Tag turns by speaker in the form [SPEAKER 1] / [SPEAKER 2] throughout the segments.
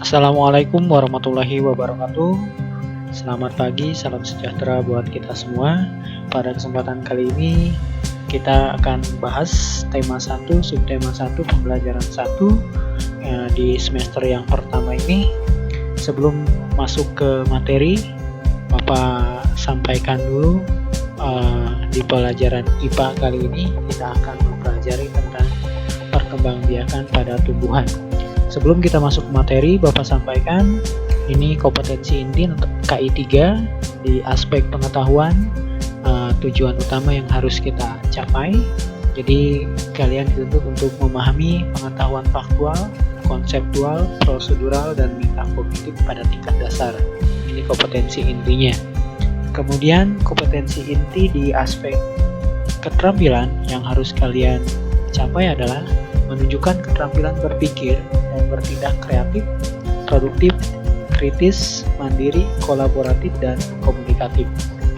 [SPEAKER 1] Assalamualaikum warahmatullahi wabarakatuh. Selamat pagi, salam sejahtera buat kita semua. Pada kesempatan kali ini kita akan bahas tema 1, subtema 1, pembelajaran 1 di semester yang pertama ini. Sebelum masuk ke materi, Bapak sampaikan dulu di pelajaran IPA kali ini kita akan mempelajari tentang perkembangbiakan pada tumbuhan. Sebelum kita masuk ke materi, Bapak sampaikan ini kompetensi inti untuk KI 3 di aspek pengetahuan, tujuan utama yang harus kita capai. Jadi kalian dituntut untuk memahami pengetahuan faktual, konseptual, prosedural, dan metakognitif pada tingkat dasar. Ini kompetensi intinya. Kemudian kompetensi inti di aspek keterampilan yang harus kalian capai adalah menunjukkan keterampilan berpikir dan bertindak kreatif, produktif, kritis, mandiri, kolaboratif, dan komunikatif.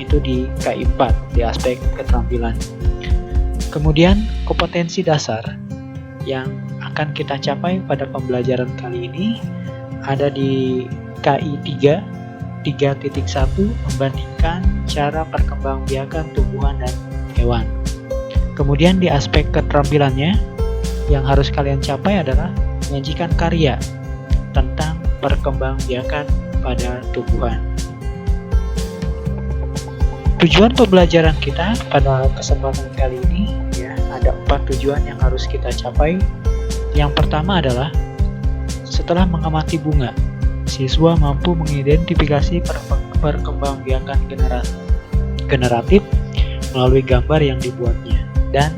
[SPEAKER 1] Itu di KI 4 di aspek keterampilan. Kemudian kompetensi dasar yang akan kita capai pada pembelajaran kali ini ada di KI 3.1 membandingkan cara perkembangbiakan tumbuhan dan hewan. Kemudian di aspek keterampilannya yang harus kalian capai adalah menyajikan karya tentang perkembangbiakan pada tumbuhan. Tujuan pembelajaran kita pada kesempatan kali ini ada 4 tujuan yang harus kita capai. Yang pertama adalah setelah mengamati bunga, siswa mampu mengidentifikasi perkembangbiakan generatif melalui gambar yang dibuatnya dan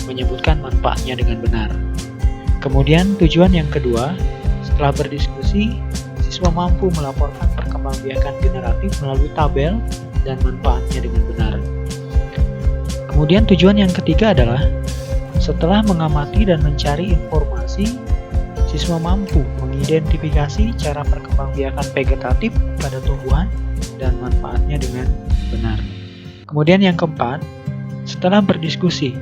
[SPEAKER 1] menyebutkan manfaatnya dengan benar. Kemudian tujuan yang kedua, setelah berdiskusi, siswa mampu melaporkan perkembangbiakan generatif melalui tabel dan manfaatnya dengan benar. Kemudian tujuan yang ketiga adalah setelah mengamati dan mencari informasi, siswa mampu mengidentifikasi cara perkembangbiakan vegetatif pada tumbuhan dan manfaatnya dengan benar. Kemudian yang keempat, setelah berdiskusi,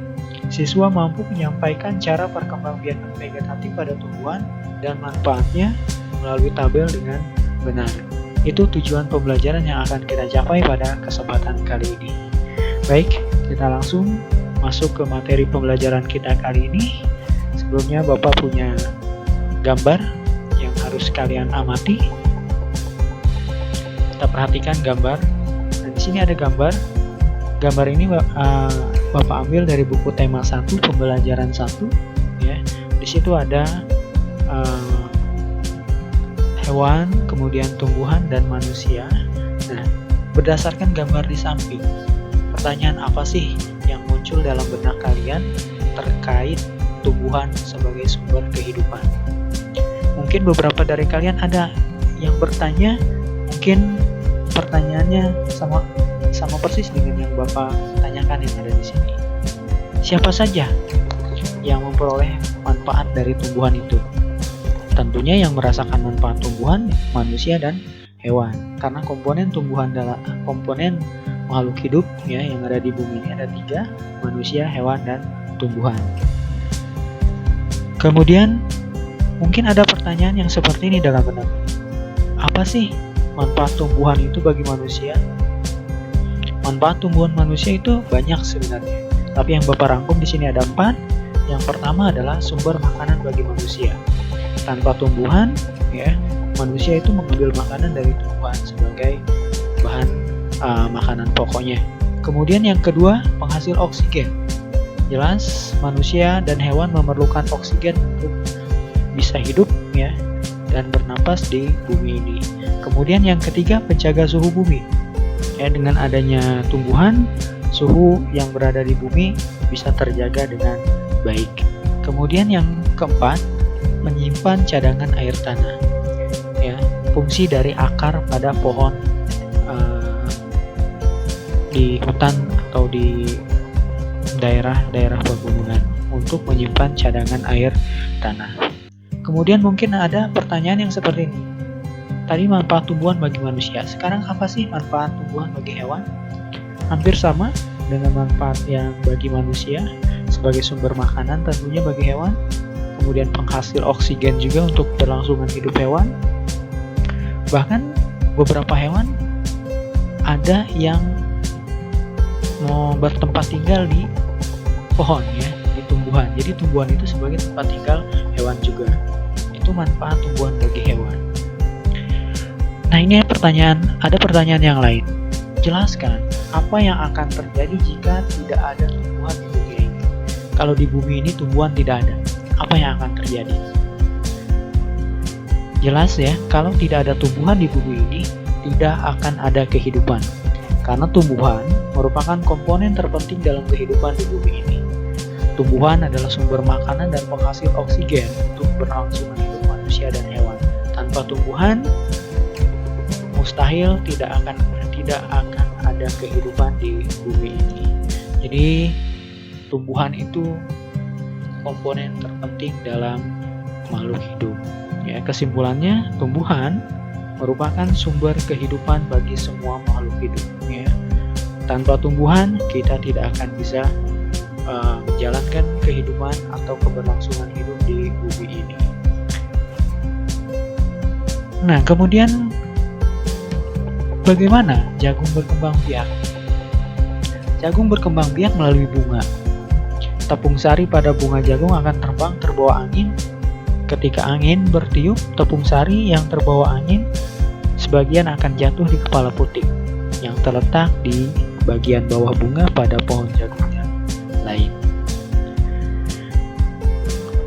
[SPEAKER 1] siswa mampu menyampaikan cara perkembangbiakan vegetatif pada tumbuhan dan manfaatnya melalui tabel dengan benar. Itu tujuan pembelajaran yang akan kita capai pada kesempatan kali ini. Baik, kita langsung masuk ke materi pembelajaran kita kali ini. Sebelumnya Bapak punya gambar yang harus kalian amati. Kita perhatikan gambar. Nah, di sini ada gambar. Gambar ini Bapak ambil dari buku tema 1 pembelajaran 1 ya. Di situ ada hewan, kemudian tumbuhan dan manusia. Nah, berdasarkan gambar di samping, pertanyaan apa sih yang muncul dalam benak kalian terkait tumbuhan sebagai sumber kehidupan? Mungkin beberapa dari kalian ada yang bertanya, mungkin pertanyaannya sama persis dengan yang Bapak tanyakan yang ada di sini. Siapa saja yang memperoleh manfaat dari tumbuhan itu? Tentunya yang merasakan manfaat tumbuhan, manusia dan hewan. Karena komponen tumbuhan adalah komponen makhluk hidup ya yang ada di bumi ini ada 3, manusia, hewan, dan tumbuhan. Kemudian mungkin ada pertanyaan yang seperti ini dalam benak. Apa sih manfaat tumbuhan itu bagi manusia? Manfaat tumbuhan manusia itu banyak sebenarnya, tapi yang Bapak rangkum di sini ada 4. Yang pertama adalah sumber makanan bagi manusia. Tanpa tumbuhan, ya, manusia itu mengambil makanan dari tumbuhan sebagai bahan makanan pokoknya. Kemudian yang kedua, penghasil oksigen. Jelas manusia dan hewan memerlukan oksigen untuk bisa hidup, ya, dan bernapas di bumi ini. Kemudian yang ketiga, penjaga suhu bumi. Ya, dengan adanya tumbuhan, suhu yang berada di bumi bisa terjaga dengan baik. Kemudian yang keempat, menyimpan cadangan air tanah. Ya, fungsi dari akar pada pohon di hutan atau di daerah-daerah pegunungan untuk menyimpan cadangan air tanah. Kemudian mungkin ada pertanyaan yang seperti ini. Tadi manfaat tumbuhan bagi manusia. Sekarang apa sih manfaat tumbuhan bagi hewan? Hampir sama dengan manfaat yang bagi manusia sebagai sumber makanan tentunya bagi hewan. kemudian penghasil oksigen juga untuk berlangsungan hidup hewan. Bahkan beberapa hewan ada yang mau bertempat tinggal di pohon ya, di tumbuhan. Jadi tumbuhan itu sebagai tempat tinggal hewan juga. Itu manfaat tumbuhan bagi hewan. Nah, ini ada pertanyaan yang lain. Jelaskan apa yang akan terjadi jika tidak ada tumbuhan di bumi ini. Kalau di bumi ini tumbuhan tidak ada, apa yang akan terjadi? Jelas ya, kalau tidak ada tumbuhan di bumi ini, tidak akan ada kehidupan. Karena tumbuhan merupakan komponen terpenting dalam kehidupan di bumi ini. Tumbuhan adalah sumber makanan dan penghasil oksigen untuk berlangsungan hidup manusia dan hewan. Tanpa tumbuhan, mustahil tidak akan ada kehidupan di bumi ini. Jadi tumbuhan itu komponen terpenting dalam makhluk hidup. Ya, kesimpulannya tumbuhan merupakan sumber kehidupan bagi semua makhluk hidup. Ya. Tanpa tumbuhan kita tidak akan bisa menjalankan kehidupan atau keberlangsungan hidup di bumi ini. Nah, kemudian bagaimana jagung berkembang biak? Jagung berkembang biak melalui bunga. Tepung sari pada bunga jagung akan terbang terbawa angin. Ketika angin bertiup, tepung sari yang terbawa angin sebagian akan jatuh di kepala putik yang terletak di bagian bawah bunga pada pohon jagung yang lain.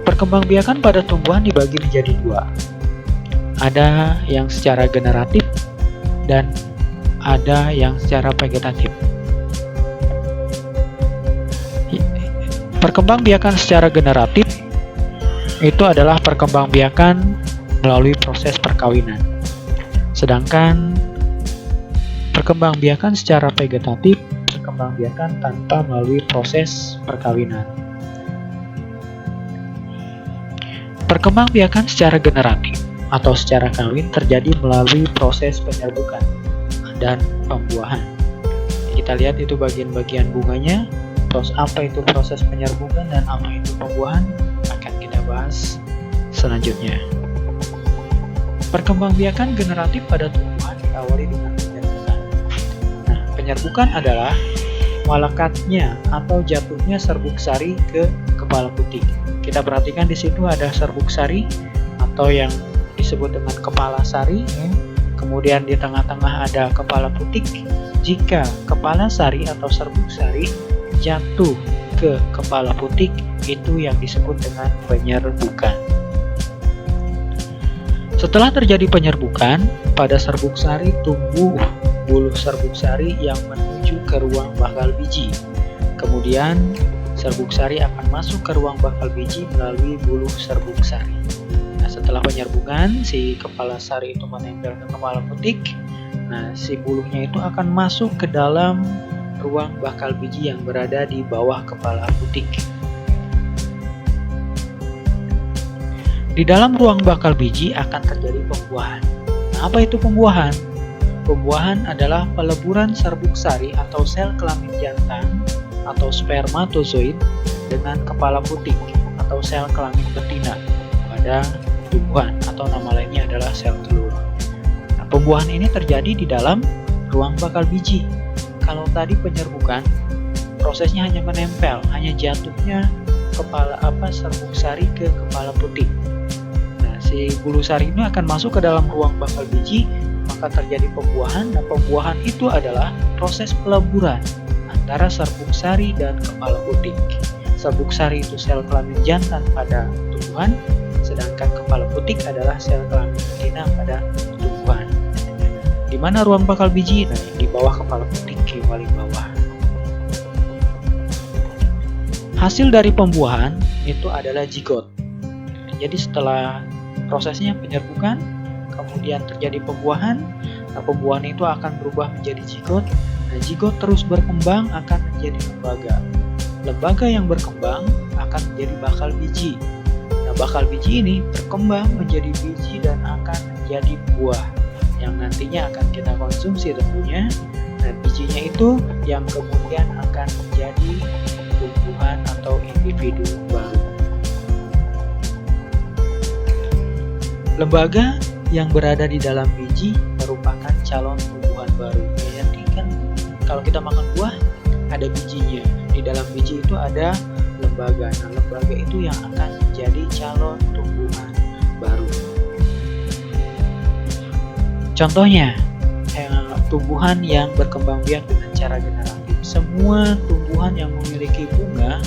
[SPEAKER 1] Perkembangbiakan pada tumbuhan dibagi menjadi dua. Ada yang secara generatif dan ada yang secara vegetatif. Perkembangbiakan secara generatif itu adalah perkembangbiakan melalui proses perkawinan. Sedangkan perkembangbiakan secara vegetatif, perkembangbiakan tanpa melalui proses perkawinan. Perkembangbiakan secara generatif atau secara kawin terjadi melalui proses penyerbukan dan pembuahan. Kita lihat itu bagian-bagian bunganya. Terus apa itu proses penyerbukan dan apa itu pembuahan akan kita bahas selanjutnya. Perkembangbiakan generatif pada tumbuhan diawali dengan penyerbukan. Nah, penyerbukan adalah melekatnya atau jatuhnya serbuk sari ke kepala putik. Kita perhatikan di situ ada serbuk sari atau yang disebut dengan kepala sari, ya. Kemudian di tengah-tengah ada kepala putik. Jika kepala sari atau serbuk sari jatuh ke kepala putik, itu yang disebut dengan penyerbukan. Setelah terjadi penyerbukan, pada serbuk sari tumbuh buluh serbuk sari yang menuju ke ruang bakal biji. Kemudian serbuk sari akan masuk ke ruang bakal biji melalui buluh serbuk sari. Nah, setelah penyerbukan, si kepala sari itu menempel ke kepala putik. Nah, si buluhnya itu akan masuk ke dalam ruang bakal biji yang berada di bawah kepala putik. Di dalam ruang bakal biji akan terjadi pembuahan. Nah, apa itu pembuahan? Pembuahan adalah peleburan serbuk sari atau sel kelamin jantan atau spermatozoid dengan kepala putik atau sel kelamin betina pada tumbuhan atau nama lainnya adalah sel telur. Nah, pembuahan ini terjadi di dalam ruang bakal biji. Kalau tadi penyerbukan, prosesnya hanya menempel, hanya jatuhnya serbuk sari ke kepala putik. Nah, si bulu sari ini akan masuk ke dalam ruang bakal biji, maka terjadi pembuahan. Nah, pembuahan itu adalah proses peleburan antara serbuk sari dan kepala putik. Serbuk sari itu sel kelamin jantan pada tumbuhan, sedangkan kepala putik adalah sel kelamin betina pada tumbuhan. Di mana ruang bakal biji? Nah, di bawah kepala putik, di paling bawah. Hasil dari pembuahan itu adalah zigot. Jadi setelah prosesnya penyerbukan, kemudian terjadi pembuahan. Nah, pembuahan itu akan berubah menjadi zigot. Nah, zigot terus berkembang akan menjadi lembaga. Lembaga yang berkembang akan menjadi bakal biji. Nah, bakal biji ini berkembang menjadi biji dan akan menjadi buah yang nantinya akan kita konsumsi tentunya. Nah, bijinya itu yang kemudian akan menjadi tumbuhan atau individu baru. Lembaga yang berada di dalam biji merupakan calon tumbuhan baru. Jadi kan kalau kita makan buah ada bijinya. Di dalam biji itu ada lembaga. Nah, lembaga itu yang akan menjadi calon tumbuhan baru. Contohnya, tumbuhan yang berkembang biak dengan cara generatif. Semua tumbuhan yang memiliki bunga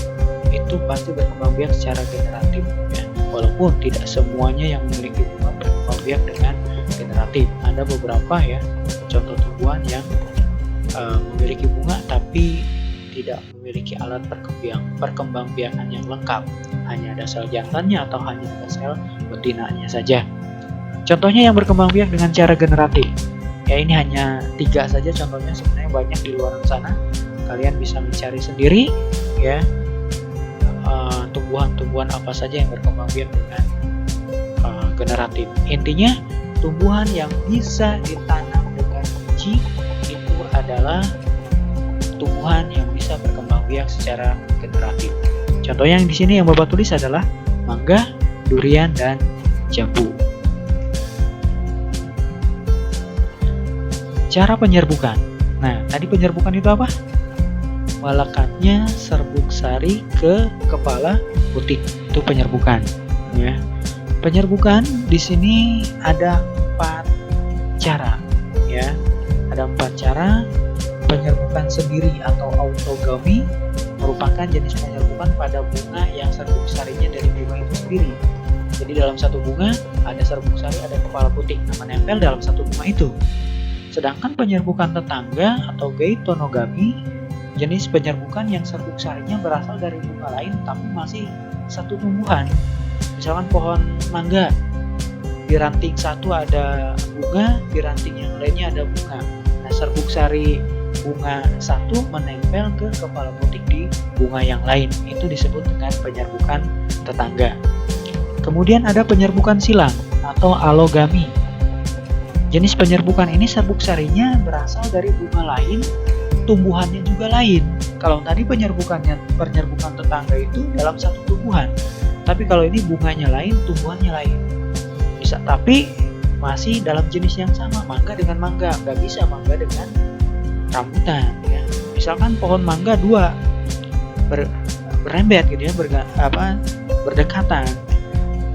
[SPEAKER 1] itu pasti berkembang biak secara generatif, ya. Walaupun tidak semuanya yang memiliki bunga berkembang biak dengan generatif. Ada beberapa ya contoh tumbuhan yang memiliki bunga tapi tidak memiliki alat perkembangbiakan yang lengkap. Hanya ada sel jantannya atau hanya ada sel betinanya saja. Contohnya yang berkembang biak dengan cara generatif. Ya, ini hanya 3 saja contohnya, sebenarnya banyak di luar sana. Kalian bisa mencari sendiri ya, tumbuhan-tumbuhan apa saja yang berkembang biak dengan generatif. Intinya tumbuhan yang bisa ditanam dengan biji itu adalah tumbuhan yang bisa berkembang biak secara generatif. Contoh yang di sini yang Bapak tulis adalah mangga, durian, dan jambu. Cara penyerbukan. Nah, tadi penyerbukan itu apa? Melekatnya serbuk sari ke kepala putik. Itu penyerbukan. Ya. Penyerbukan di sini ada 4 cara. Ya, ada 4 cara. Penyerbukan sendiri atau autogamy merupakan jenis penyerbukan pada bunga yang serbuk sarinya dari bunga itu sendiri. Jadi dalam satu bunga ada serbuk sari, ada kepala putik, menempel dalam satu bunga itu. Sedangkan penyerbukan tetangga atau geitonogamy, jenis penyerbukan yang serbuk sarinya berasal dari bunga lain tapi masih satu tumbuhan. Misalkan pohon mangga, di ranting satu ada bunga, di ranting yang lainnya ada bunga. Nah, serbuk sari bunga satu menempel ke kepala putik di bunga yang lain. Itu disebut dengan penyerbukan tetangga. Kemudian ada penyerbukan silang atau alogamy. Jenis penyerbukan ini serbuk sarinya berasal dari bunga lain, tumbuhannya juga lain. Kalau tadi penyerbukan tetangga itu dalam satu tumbuhan. Tapi kalau ini bunganya lain, tumbuhannya lain. Bisa, tapi masih dalam jenis yang sama, mangga dengan mangga. Nggak bisa mangga dengan rambutan, ya. Misalkan pohon mangga 2 berembet gitu ya, berdekatan.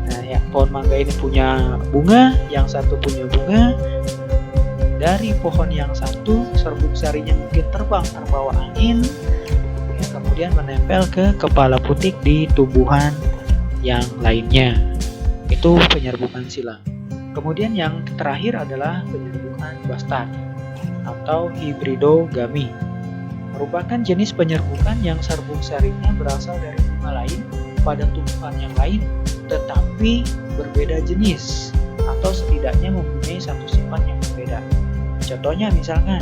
[SPEAKER 1] Nah, ya, pohon mangga ini punya bunga, yang satu punya bunga. Dari pohon yang satu serbuk sarinya mungkin terbang terbawa angin, ya, kemudian menempel ke kepala putik di tumbuhan yang lainnya. Itu penyerbukan silang. Kemudian yang terakhir adalah penyerbukan bastard atau hibridogamy. Merupakan jenis penyerbukan yang serbuk sarinya berasal dari bunga lain pada tumbuhan yang lain tetapi berbeda jenis atau setidaknya mempunyai satu sifat yang berbeda. Contohnya misalkan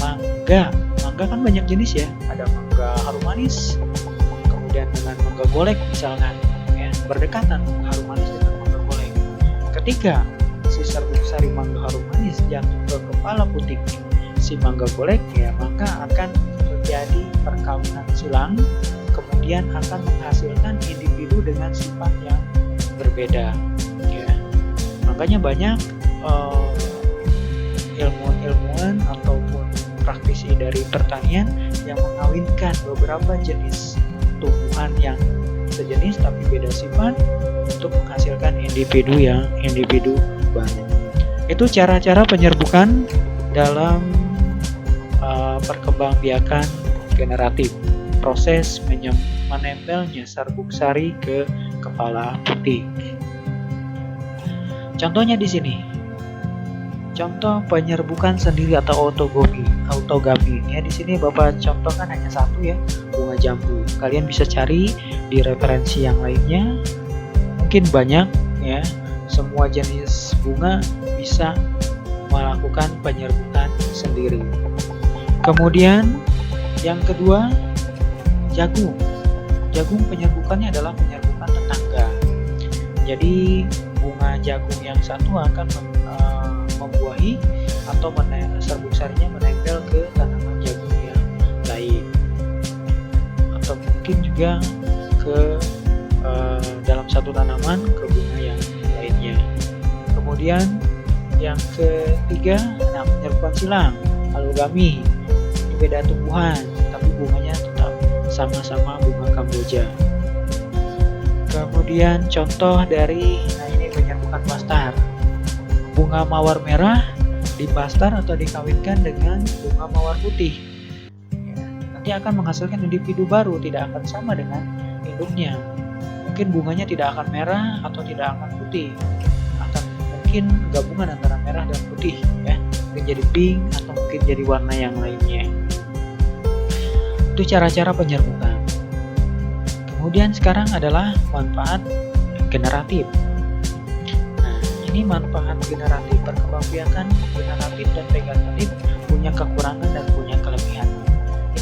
[SPEAKER 1] mangga kan banyak jenis ya, ada mangga harum manis, kemudian dengan mangga golek misalkan, ya, berdekatan harum manis dengan mangga golek. Ketika si serbuk sari mangga harum manis jatuh ke kepala putik si mangga golek, ya, maka akan terjadi perkawinan silang, kemudian akan menghasilkan individu dengan sifat yang berbeda, ya. Makanya banyak ilmuwan ataupun praktisi dari pertanian yang mengawinkan beberapa jenis tumbuhan yang sejenis tapi beda sifat untuk menghasilkan individu baru. Itu cara-cara penyerbukan dalam perkembangbiakan generatif, proses menempelnya serbuk sari ke kepala putik. Contohnya di sini. Contoh penyerbukan sendiri atau autogamy. Ya, di sini Bapak contohkan hanya satu ya, bunga jambu. Kalian bisa cari di referensi yang lainnya. Mungkin banyak ya. Semua jenis bunga bisa melakukan penyerbukan sendiri. Kemudian yang kedua, jagung. Jagung penyerbukannya adalah penyerbukan tetangga. Jadi bunga jagung yang satu akan membuahi atau serbuk sarinya menempel ke tanaman jagung yang lain, atau mungkin juga ke dalam satu tanaman ke bunga yang lainnya. Kemudian yang ketiga, penyerbukan silang, alogami. Ini beda tumbuhan, tapi bunganya tetap sama-sama bunga Kamboja. Kemudian contoh dari, ini penyerbukan bastar. Bunga mawar merah dibastar atau dikawinkan dengan bunga mawar putih. Nanti akan menghasilkan individu baru, tidak akan sama dengan induknya. Mungkin bunganya tidak akan merah atau tidak akan putih, akan mungkin gabungan antara merah dan putih, ya. Mungkin jadi pink atau mungkin jadi warna yang lainnya. Itu cara-cara penyerbukan. Kemudian sekarang adalah manfaat generatif. Nah, ini manfaat generatif. Perkembangbiakan generatif dan vegetatif punya kekurangan dan punya kelebihan.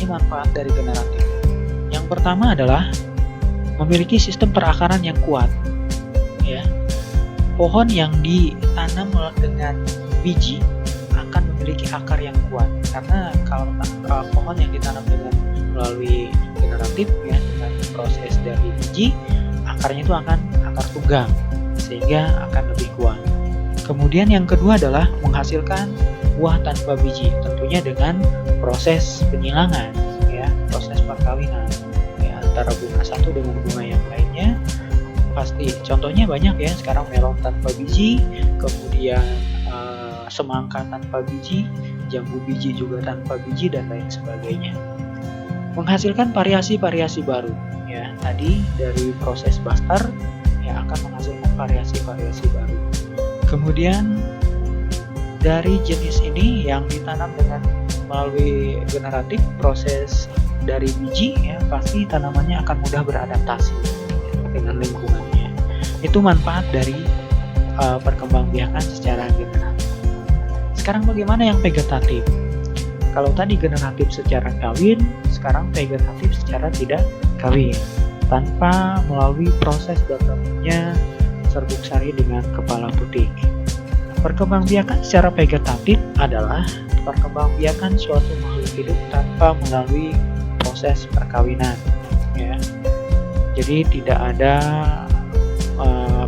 [SPEAKER 1] Ini manfaat dari generatif. Yang pertama adalah memiliki sistem perakaran yang kuat. Ya. Pohon yang ditanam dengan biji akan memiliki akar yang kuat, karena kalau pohon yang ditanam dengan melalui generatif, ya, dengan proses dari biji, akarnya itu akan akar tunggang sehingga akan lebih kuat. Kemudian yang kedua adalah menghasilkan buah tanpa biji, tentunya dengan proses penyilangan, ya, proses perkawinan, ya, antara bunga satu dengan bunga yang lainnya. Pasti contohnya banyak, ya, sekarang melon tanpa biji, kemudian semangka tanpa biji, jambu biji juga tanpa biji, dan lain sebagainya. Menghasilkan variasi-variasi baru, ya, tadi dari proses bastar, ya, akan menghasilkan variasi-variasi baru. Kemudian dari jenis ini yang ditanam dengan melalui generatif, proses dari biji, ya, pasti tanamannya akan mudah beradaptasi dengan lingkungannya. Itu manfaat dari perkembangbiakan secara generatif. Sekarang bagaimana yang vegetatif? Kalau tadi generatif secara kawin, sekarang vegetatif secara tidak kawin, tanpa melalui proses bergabungnya serbuk sari dengan kepala putih. Perkembangbiakan secara vegetatif adalah perkembangbiakan suatu makhluk hidup tanpa melalui proses perkawinan, ya. Jadi tidak ada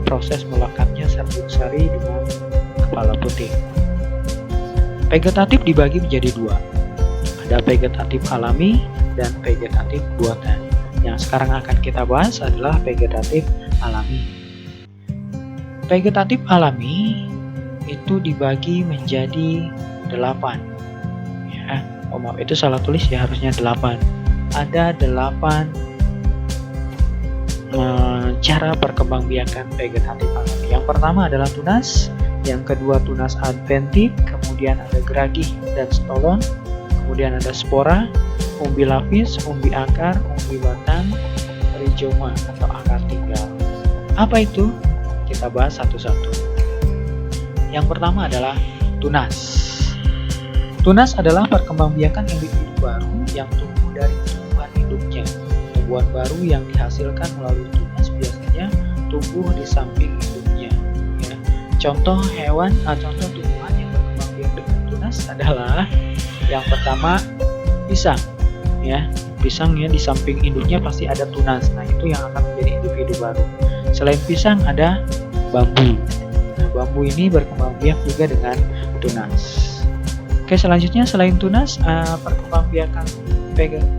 [SPEAKER 1] proses melekatnya serbuk sari dengan kepala putih. Vegetatif dibagi menjadi dua. Ada vegetatif alami dan vegetatif buatan. Yang sekarang akan kita bahas adalah vegetatif alami. Vegetatif alami itu dibagi menjadi 8. Ya, maaf, itu salah tulis, ya, harusnya 8. Ada 8 cara perkembangbiakan vegetatif alami. Yang pertama adalah tunas, yang kedua tunas adventif, kemudian ada geragih dan stolon, kemudian ada spora, umbi lapis, umbi akar, umbi batang, rizoma atau akar tinggal. Apa itu? Kita bahas satu-satu. Yang pertama adalah tunas. Tunas adalah perkembangbiakan individu baru yang tumbuh dari tumbuhan induknya. Tumbuhan baru yang dihasilkan melalui tunas biasanya tumbuh di samping induknya. Ya. Contoh hewan atau contoh tumbuhan yang berkembang biak dengan tunas adalah yang pertama pisang. Ya, pisang, ya, di samping induknya pasti ada tunas. Nah, itu yang akan menjadi individu baru. Selain pisang ada bambu. Nah, bambu ini berkembang biak juga dengan tunas. Oke, selanjutnya selain tunas, perkembangbiakan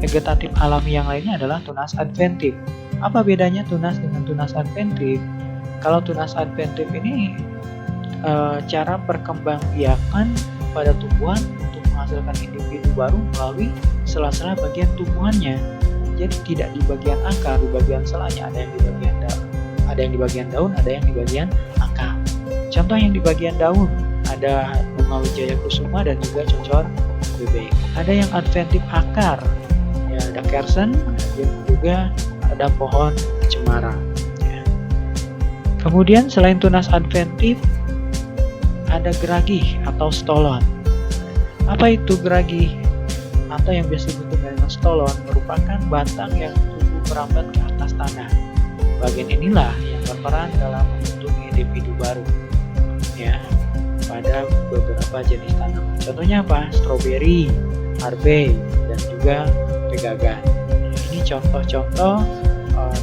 [SPEAKER 1] vegetatif alami yang lainnya adalah tunas adventif. Apa bedanya tunas dengan tunas adventif? Kalau tunas adventif ini cara perkembangbiakan pada tumbuhan untuk menghasilkan individu baru melalui sela-sela bagian tumbuhannya. Jadi tidak di bagian akar, di bagian selanya, ada yang di bagian daun, ada yang di bagian daun, ada yang di bagian akar. Contoh yang di bagian daun ada bunga wijaya kusuma dan juga cocor bebek. Ada yang adventif akar, ya, ada kersen, dan juga ada pohon cemara. Ya. Kemudian selain tunas adventif ada geragih atau stolon. Apa itu geragih atau yang biasa disebut dengan stolon? Merupakan batang yang tumbuh merambat ke atas tanah. Bagian inilah yang berperan dalam membentuk individu baru, ya, pada beberapa jenis tanaman. Contohnya apa? Stroberi, harvey, dan juga pegagan. Ini contoh-contoh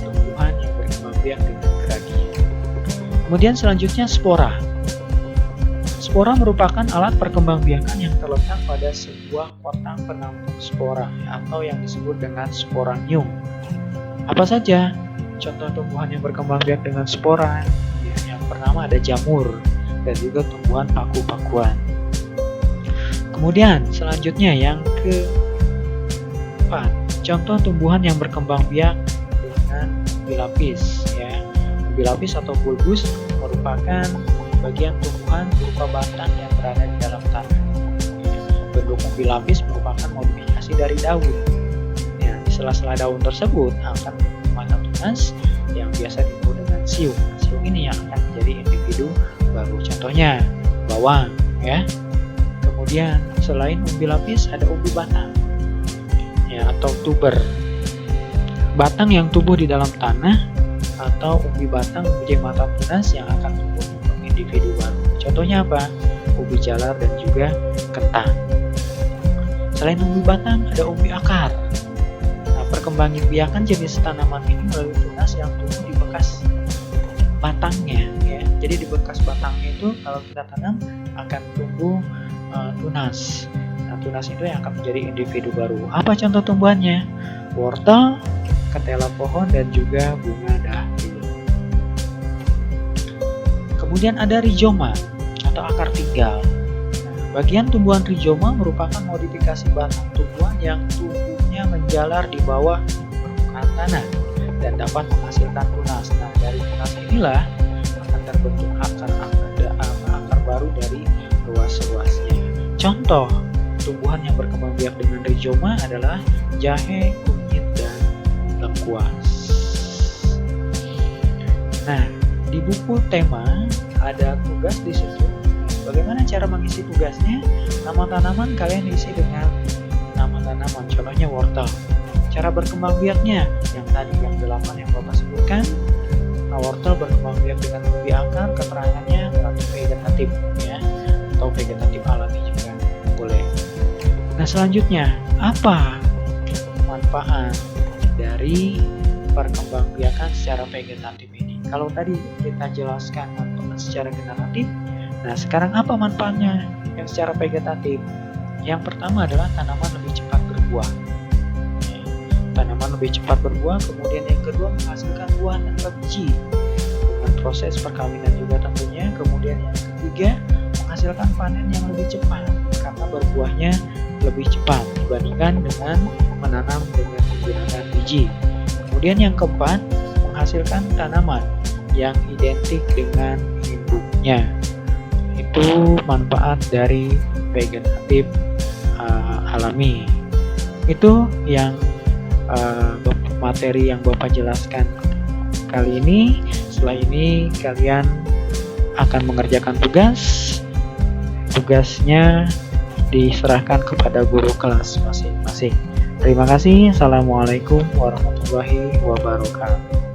[SPEAKER 1] tumbuhan yang berkembang biak dengan geragih. Kemudian selanjutnya spora. Spora merupakan alat perkembangbiakan yang terletak pada sebuah kotak penampung spora atau yang disebut dengan sporanium. Apa saja contoh tumbuhan yang berkembang biak dengan spora? Ya, yang pertama ada jamur dan juga tumbuhan paku-pakuan. Kemudian selanjutnya yang keempat, contoh tumbuhan yang berkembang biak dengan umbi lapis. Ya, umbi lapis atau bulbus merupakan bagian tumbuhan berupa batang yang berada di dalam tanah. Bentuk umbi lapis merupakan modifikasi dari daun. Ya, di sela-sela daun tersebut akan mata tunas yang biasa disebut dengan siung. Siung ini yang akan menjadi individu baru. Contohnya bawang, ya. Kemudian selain umbi lapis ada umbi batang, ya, atau tuber. Batang yang tumbuh di dalam tanah atau umbi batang menjadi mata tunas yang akan tumbuh individu baru. Contohnya apa? Umbi jalar dan juga kentang. Selain umbi batang, ada umbi akar. Nah, perkembangbiakan jenis tanaman ini melalui tunas yang tumbuh di bekas batangnya. Ya. Jadi di bekas batangnya itu kalau kita tanam akan tumbuh tunas. Nah, tunas itu yang akan menjadi individu baru. Apa contoh tumbuhannya? Wortel, ketela pohon, dan juga bunga dahlia. Kemudian ada rhizoma atau akar tinggal. Nah, bagian tumbuhan rhizoma merupakan modifikasi batang tumbuhan yang tumbuhnya menjalar di bawah permukaan tanah dan dapat menghasilkan tunas. Nah, dari tunas inilah akan terbentuk akar baru dari ruas-ruasnya. Contoh tumbuhan yang berkembang biak dengan rhizoma adalah jahe, kunyit, dan lengkuas. Nah, di buku tema ada tugas di situ. Bagaimana cara mengisi tugasnya? Nama tanaman kalian isi dengan nama tanaman. Contohnya wortel. Cara berkembang biaknya yang tadi yang 8 yang Bapak sebutkan. Nah, wortel berkembang biak dengan umbi akar, keterangannya berarti vegetatif, ya, atau vegetatif alami juga boleh. Nah, selanjutnya apa manfaat dari perkembangbiakan secara vegetatif ini? Kalau tadi kita jelaskan manfaat secara generatif, nah sekarang apa manfaatnya yang secara vegetatif? Yang pertama adalah tanaman lebih cepat berbuah. Tanaman lebih cepat berbuah, kemudian yang kedua menghasilkan buah tanpa biji dengan proses perkawinan juga tentunya. Kemudian yang ketiga menghasilkan panen yang lebih cepat karena berbuahnya lebih cepat dibandingkan dengan menanam dengan menggunakan biji. Kemudian yang keempat menghasilkan tanaman yang identik dengan induknya. Itu manfaat dari vegetatif alami. Itu yang materi yang Bapak jelaskan kali ini. Setelah ini kalian akan mengerjakan tugas. Tugasnya diserahkan kepada guru kelas masing-masing. Terima kasih. Assalamualaikum warahmatullahi wabarakatuh.